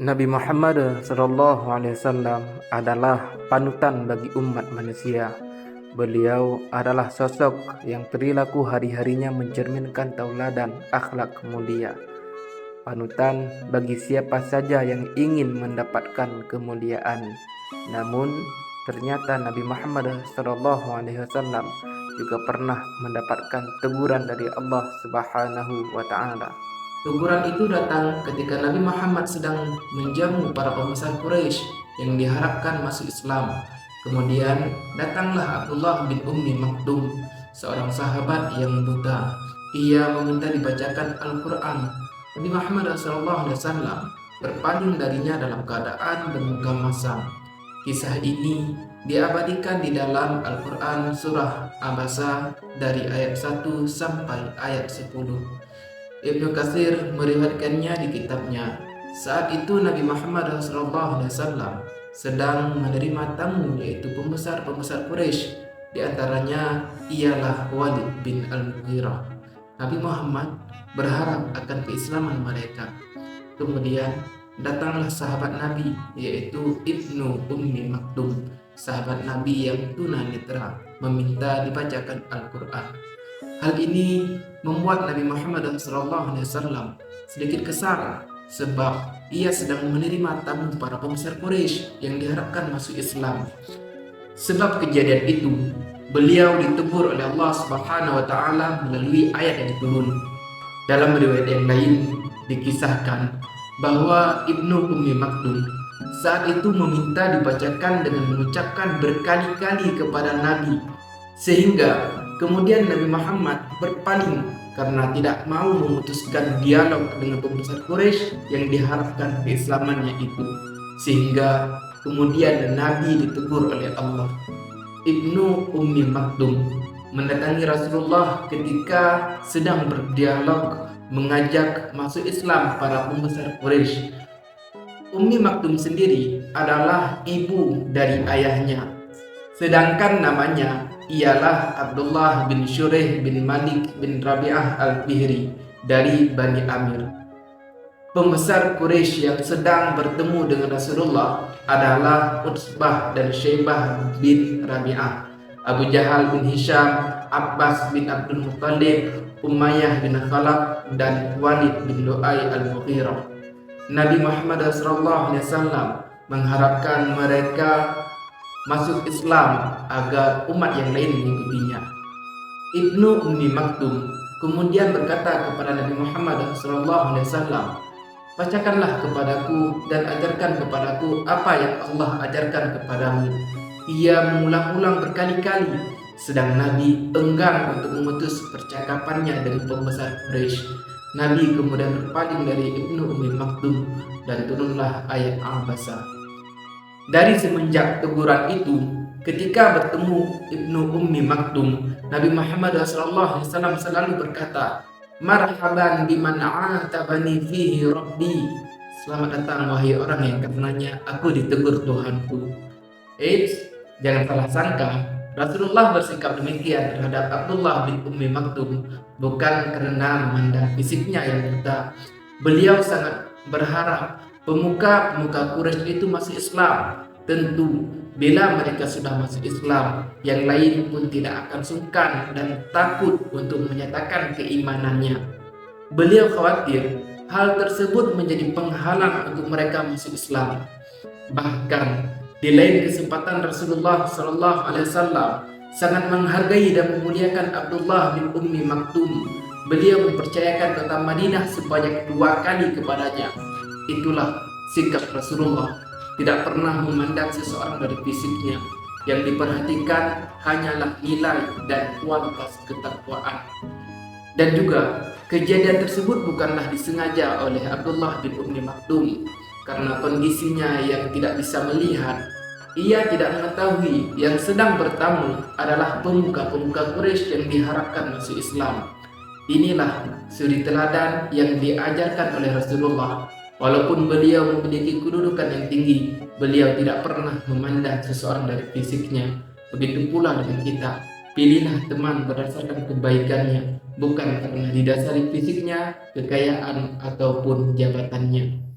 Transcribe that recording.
Nabi Muhammad SAW adalah panutan bagi umat manusia. Beliau adalah sosok yang perilaku hari-harinya mencerminkan tauladan akhlak mulia. Panutan bagi siapa saja yang ingin mendapatkan kemuliaan. Namun, ternyata Nabi Muhammad SAW juga pernah mendapatkan teguran dari Allah Subhanahu wa Ta'ala. Teguran itu datang ketika Nabi Muhammad sedang menjamu para pembesar Quraisy yang diharapkan masuk Islam. Kemudian datanglah Abdullah bin Ummi Maktum, seorang sahabat yang buta. Ia meminta dibacakan Al-Quran. Nabi Muhammad SAW berpaling darinya dalam keadaan bermuka masam. Kisah ini diabadikan di dalam Al-Quran surah Abasa dari ayat 1 sampai ayat 10. Ibnu Katsir meriwayatkannya di kitabnya. Saat itu Nabi Muhammad SAW sedang menerima tamu, yaitu pembesar-pembesar Quraisy. Di antaranya ialah Walid bin Al-Mughirah. Nabi Muhammad berharap akan keislaman mereka. Kemudian datanglah sahabat Nabi, yaitu Ibnu Ummi Maktum, sahabat Nabi yang tunanetra, meminta dibacakan Al-Quran. Hal ini membuat Nabi Muhammad SAW sedikit kesal sebab ia sedang menerima tamu para pembesar Quraisy yang diharapkan masuk Islam. Sebab kejadian itu, beliau ditegur oleh Allah Subhanahu wa Ta'ala melalui ayat yang turun. Dalam riwayat yang lain dikisahkan bahwa Ibnu Ummi Maktum saat itu meminta dibacakan dengan mengucapkan berkali-kali kepada Nabi, sehingga kemudian Nabi Muhammad berpaling karena tidak mau memutuskan dialog dengan pembesar Quraisy yang diharapkan keislamannya itu. Sehingga kemudian Nabi ditegur oleh Allah. Ibnu Ummi Maktum mendatangi Rasulullah ketika sedang berdialog mengajak masuk Islam para pembesar Quraisy. Ummi Maktum sendiri adalah ibu dari ayahnya, sedangkan namanya ialah Abdullah bin Shureh bin Malik bin Rabi'ah al-Fihri dari Bani Amir. Pembesar Quraisy yang sedang bertemu dengan Rasulullah adalah Utsbah dan Syaibah bin Rabi'ah, Abu Jahal bin Hisham, Abbas bin Abdul Muttalib, Umayyah bin Khalaf, dan Walid bin Lu'ay al-Mughirah. Nabi Muhammad SAW mengharapkan mereka masuk Islam agar umat yang lain mengikutinya. Ibnu Ummi Maktum kemudian berkata kepada Nabi Muhammad SAW, bacakanlah kepadaku dan ajarkan kepadaku apa yang Allah ajarkan kepadamu. Ia mengulang-ulang berkali-kali, sedang Nabi enggan untuk memutus percakapannya dengan pembesar Quraisy. Nabi kemudian berpaling dari Ibnu Ummi Maktum dan turunlah ayat Al-Basa. Dari semenjak teguran itu, ketika bertemu Ibnu Ummi Maktum, Nabi Muhammad SAW selalu berkata, marhaban biman a'tabani fihi rabbi. Selamat datang wahai orang yang karenanya aku ditegur Tuhanku. Jangan salah sangka, Rasulullah bersikap demikian terhadap Abdullah bin Ummi Maktum bukan karena memandang fisiknya yang buta. Beliau sangat berharap pemuka-pemuka Quraisy itu masuk Islam. Tentu bila mereka sudah masuk Islam, yang lain pun tidak akan sungkan dan takut untuk menyatakan keimanannya. Beliau khawatir hal tersebut menjadi penghalang untuk mereka masuk Islam. Bahkan di lain kesempatan Rasulullah SAW sangat menghargai dan memuliakan Abdullah bin Ummi Maktum. Beliau mempercayakan kota Madinah sebanyak 2 kali kepadanya. Itulah sikap Rasulullah, tidak pernah memandang seseorang dari fisiknya. Yang diperhatikan hanyalah nilai dan kualitas ketakwaan. Dan juga kejadian tersebut bukanlah disengaja oleh Abdullah bin Ummi Maktum, karena kondisinya yang tidak bisa melihat. Ia tidak mengetahui yang sedang bertamu adalah pemuka-pemuka Quraisy yang diharapkan masuk Islam. Inilah suri teladan yang diajarkan oleh Rasulullah. Walaupun beliau memiliki kedudukan yang tinggi, beliau tidak pernah memandang seseorang dari fisiknya. Begitu pula dengan kita. Pilihlah teman berdasarkan kebaikannya, bukan karena didasari fisiknya, kekayaan, ataupun jabatannya.